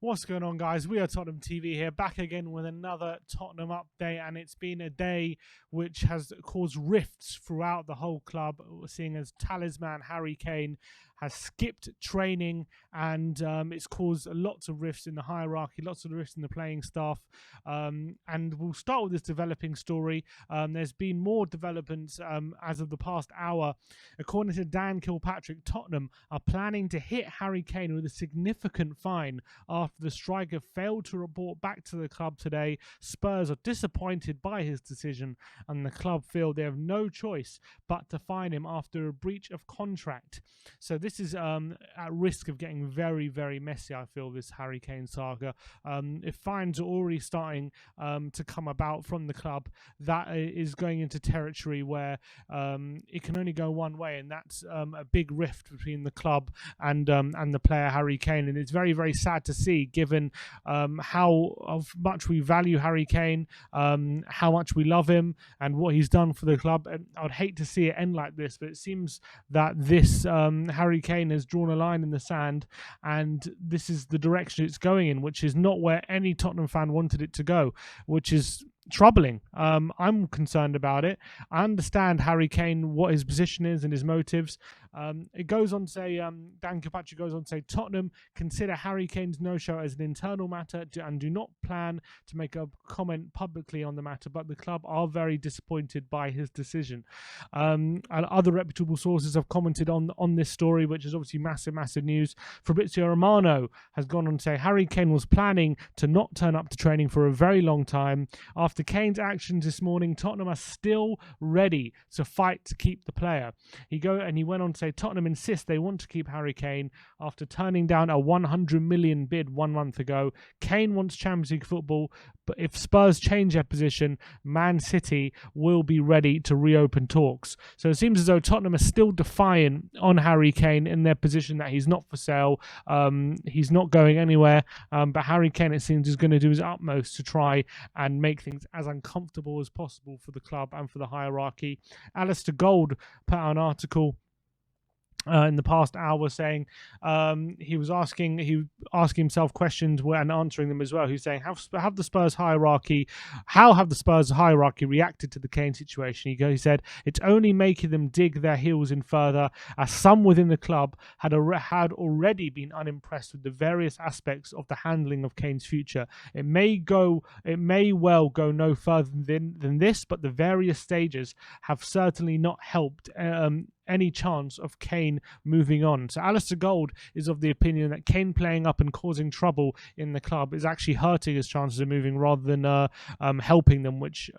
What's going on, guys? We are Tottenham TV here, back again with another Tottenham update, and it's been a day which has caused rifts throughout the whole club, seeing as talisman Harry Kane has skipped training, and it's caused lots of rifts in the hierarchy, lots of rifts in the playing staff, and we'll start with this developing story. There's been more developments as of the past hour. According to Dan Kilpatrick, Tottenham are planning to hit Harry Kane with a significant fine after the striker failed to report back to the club today. Spurs are disappointed by his decision, and the club feel they have no choice but to fine him after a breach of contract. So this is at risk of getting very, very messy, I feel, this Harry Kane saga. If fines are already starting to come about from the club, that is going into territory where it can only go one way, and that's a big rift between the club and the player Harry Kane. And it's very, very sad to see, given how much we value Harry Kane, how much we love him, and what he's done for the club. And I would hate to see it end like this, but it seems that this Harry Kane has drawn a line in the sand, and this is the direction it's going in, which is not where any Tottenham fan wanted it to go, which is troubling. I'm concerned about it. I understand Harry Kane, what his position is and his motives. It goes on to say, Dan Kilpatrick goes on to say, Tottenham consider Harry Kane's no-show as an internal matter and do not plan to make a comment publicly on the matter, but the club are very disappointed by his decision. And other reputable sources have commented on this story, which is obviously massive news. Fabrizio Romero has gone on to say Harry Kane was planning to not turn up to training for a very long time. After Kane's actions this morning, Tottenham are still ready to fight to keep the player. He went on to say Tottenham insist they want to keep Harry Kane after turning down a 100 million bid 1 month ago. Kane wants Champions League football, but if Spurs change their position, Man City will be ready to reopen talks. So it seems as though Tottenham are still defiant on Harry Kane in their position that he's not for sale. He's not going anywhere. But Harry Kane, it seems, is going to do his utmost to try and make things as uncomfortable as possible for the club and for the hierarchy. Alistair Gold put out an article in the past hour saying he was asking himself questions and answering them as well. He's saying how have the Spurs hierarchy reacted to the Kane situation? He said it's only making them dig their heels in further, as some within the club had already been unimpressed with the various aspects of the handling of Kane's future. It may well go no further than this, but the various stages have certainly not helped any chance of Kane moving on. So Alistair Gold is of the opinion that Kane playing up and causing trouble in the club is actually hurting his chances of moving rather than helping them, which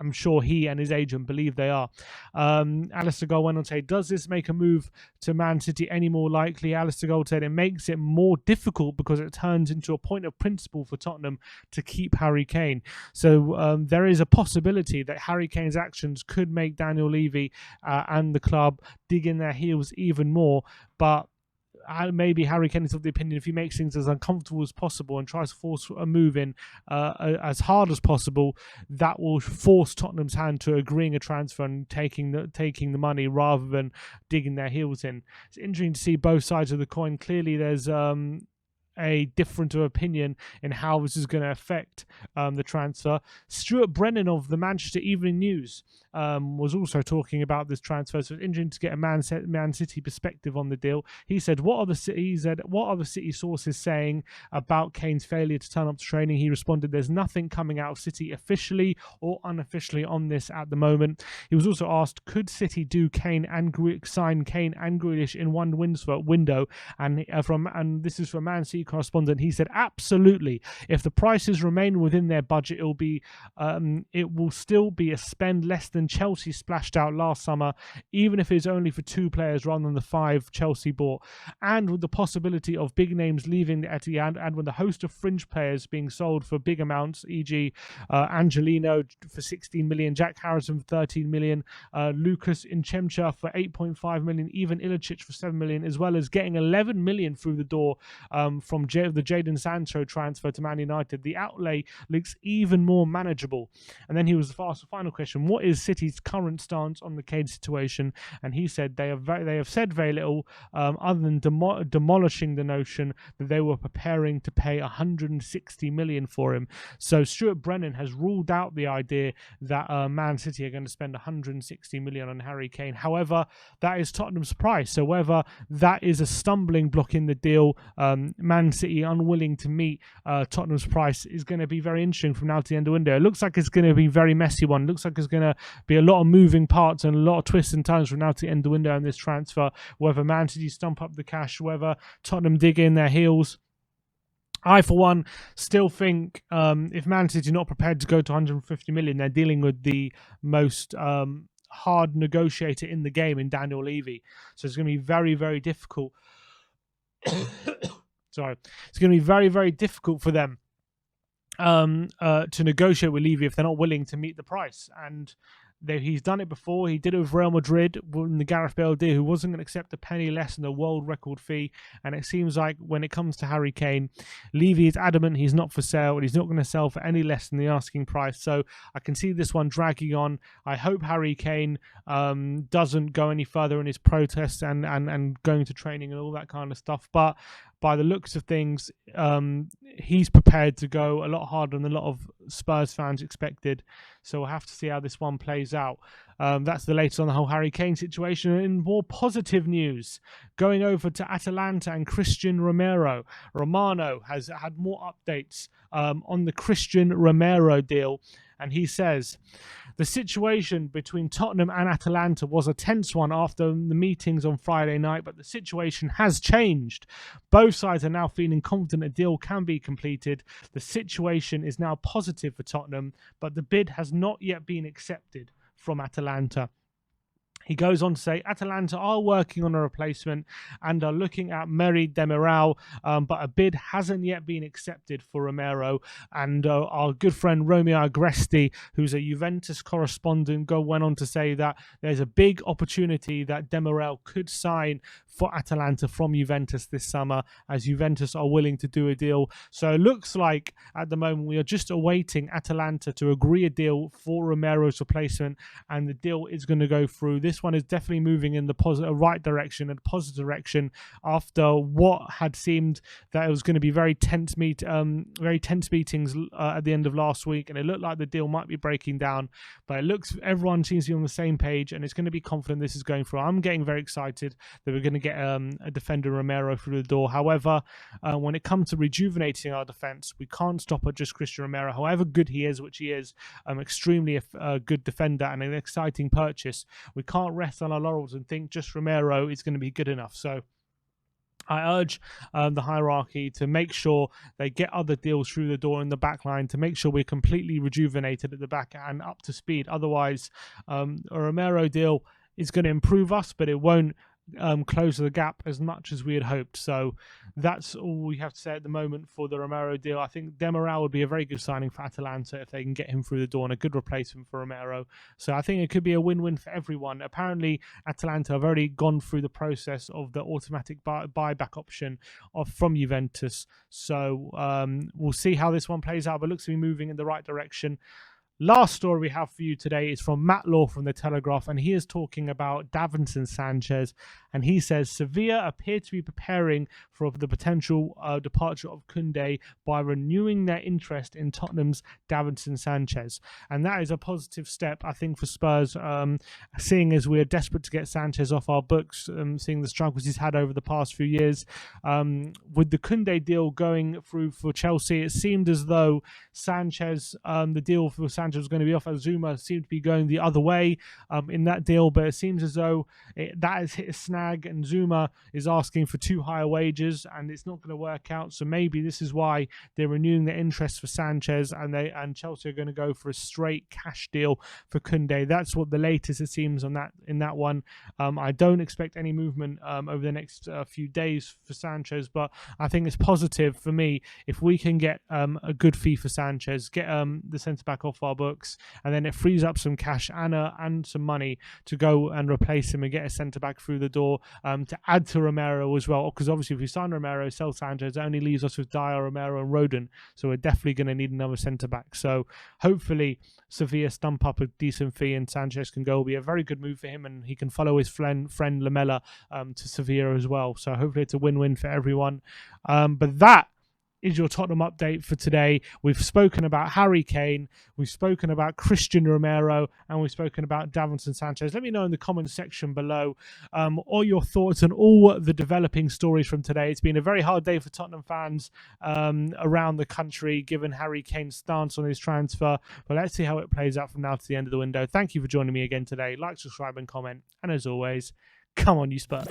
I'm sure he and his agent believe they are. Alistair Gold went on to say, does this make a move to Man City any more likely? Alistair Gold said it makes it more difficult because it turns into a point of principle for Tottenham to keep Harry Kane. So there is a possibility that Harry Kane's actions could make Daniel Levy and the club dig in their heels even more. But maybe Harry Kane is of the opinion if he makes things as uncomfortable as possible and tries to force a move in as hard as possible, that will force Tottenham's hand to agreeing a transfer and taking the money rather than digging their heels in. It's interesting to see both sides of the coin. Clearly, there's a difference of opinion in how this is going to affect the transfer. Stuart Brennan of the Manchester Evening News was also talking about this transfer, so it's interesting to get a Man City perspective on the deal. He said, what are the City sources saying about Kane's failure to turn up to training? He responded, there's nothing coming out of City officially or unofficially on this at the moment. He was also asked, could City sign Kane and Grealish in one window? And this is from Man City correspondent. He said, absolutely. If the prices remain within their budget, it will still be a spend less than Chelsea splashed out last summer, even if it's only for 2 players rather than the 5 Chelsea bought. And with the possibility of big names leaving the Etihad, and with a host of fringe players being sold for big amounts, e.g. Angelino for 16 million, Jack Harrison for 13 million, Lucas Inchemcha for 8.5 million, even Ilicic for 7 million, as well as getting 11 million through the door from the Jadon Sancho transfer to Man United, the outlay looks even more manageable. And then he was asked the final question: what is City's current stance on the Kane situation? And he said they have said very little, other than demolishing the notion that they were preparing to pay 160 million for him. So Stuart Brennan has ruled out the idea that Man City are going to spend 160 million on Harry Kane. However, that is Tottenham's price. So whether that is a stumbling block in the deal, Man City unwilling to meet Tottenham's price, is going to be very interesting from now to the end of the window. It looks like it's going to be a very messy one. It looks like there's going to be a lot of moving parts and a lot of twists and turns from now to the end of the window in this transfer, whether Man City stump up the cash, whether Tottenham dig in their heels. I, for one, still think if Man City are not prepared to go to 150 million, they're dealing with the most hard negotiator in the game in Daniel Levy. So it's going to be very, very difficult. Sorry. It's going to be very, very difficult for them to negotiate with Levy if they're not willing to meet the price. And he's done it before. He did it with Real Madrid in the Gareth Bale deal, who wasn't going to accept a penny less than the world record fee. And it seems like when it comes to Harry Kane, Levy is adamant he's not for sale and he's not going to sell for any less than the asking price. So I can see this one dragging on. I hope Harry Kane doesn't go any further in his protests and going to training and all that kind of stuff. But by the looks of things, he's prepared to go a lot harder than a lot of Spurs fans expected. So we'll have to see how this one plays out. That's the latest on the whole Harry Kane situation. In more positive news, going over to Atalanta and Christian Romero. Romano has had more updates on the Christian Romero deal. And he says, the situation between Tottenham and Atalanta was a tense one after the meetings on Friday night, but the situation has changed. Both sides are now feeling confident a deal can be completed. The situation is now positive for Tottenham, but the bid has not yet been accepted from Atalanta. He goes on to say, Atalanta are working on a replacement and are looking at Merih Demiral, but a bid hasn't yet been accepted for Romero. And our good friend Romeo Agresti, who's a Juventus correspondent, went on to say that there's a big opportunity that Demiral could sign for Atalanta from Juventus this summer, as Juventus are willing to do a deal. So it looks like at the moment we are just awaiting Atalanta to agree a deal for Romero's replacement, and the deal is going to go through. This one is definitely moving in the right direction and positive direction after what had seemed that it was going to be very tense meetings at the end of last week, and it looked like the deal might be breaking down. But it looks everyone seems to be on the same page, and it's going to be confident this is going through. I'm getting very excited that we're going to get a defender Romero through the door. However, when it comes to rejuvenating our defense, we can't stop at just Christian Romero. However good he is, which he is, extremely good defender and an exciting purchase, we can't rest on our laurels and think just Romero is going to be good enough. So I urge the hierarchy to make sure they get other deals through the door in the back line, to make sure we're completely rejuvenated at the back and up to speed. Otherwise, a Romero deal is going to improve us, but it won't close the gap as much as we had hoped. So that's all we have to say at the moment for the Romero deal. I think Demiral would be a very good signing for Atalanta if they can get him through the door, and a good replacement for Romero. So I think it could be a win-win for everyone. Apparently Atalanta have already gone through the process of the automatic buyback option from Juventus. So we'll see how this one plays out, but it looks to be moving in the right direction. Last story we have for you today is from Matt Law from The Telegraph, and he is talking about Davinson Sanchez, and he says Sevilla appear to be preparing for the potential departure of Koundé by renewing their interest in Tottenham's Davinson Sanchez. And that is a positive step, I think, for Spurs, seeing as we're desperate to get Sanchez off our books, seeing the struggles he's had over the past few years. With the Koundé deal going through for Chelsea, it seemed as though Sanchez, the deal for Sanchez was going to be off. Zuma seemed to be going the other way in that deal, but it seems as though that has hit a snag, and Zuma is asking for too high wages, and it's not going to work out. So maybe this is why they're renewing their interest for Sanchez, and Chelsea are going to go for a straight cash deal for Koundé. That's what the latest it seems on that in that one. I don't expect any movement over the next few days for Sanchez, but I think it's positive for me if we can get a good fee for Sanchez, get the centre back off our books, and then it frees up some cash and some money to go and replace him and get a centre-back through the door, to add to Romero as well, because obviously if we sign Romero, sell Sanchez, it only leaves us with Dyer, Romero and Rodon, so we're definitely going to need another centre-back. So hopefully Sevilla stump up a decent fee and Sanchez can go. It'll be a very good move for him, and he can follow his friend Lamela to Sevilla as well. So hopefully it's a win-win for everyone. But that is your Tottenham update for today. We've spoken about Harry Kane, we've spoken about Christian Romero, and we've spoken about Davinson Sanchez. Let me know in the comment section below all your thoughts on all the developing stories from today. It's been a very hard day for Tottenham fans around the country, given Harry Kane's stance on his transfer. But let's see how it plays out from now to the end of the window. Thank you for joining me again today. Like, subscribe, and comment. And as always, come on, you Spurs.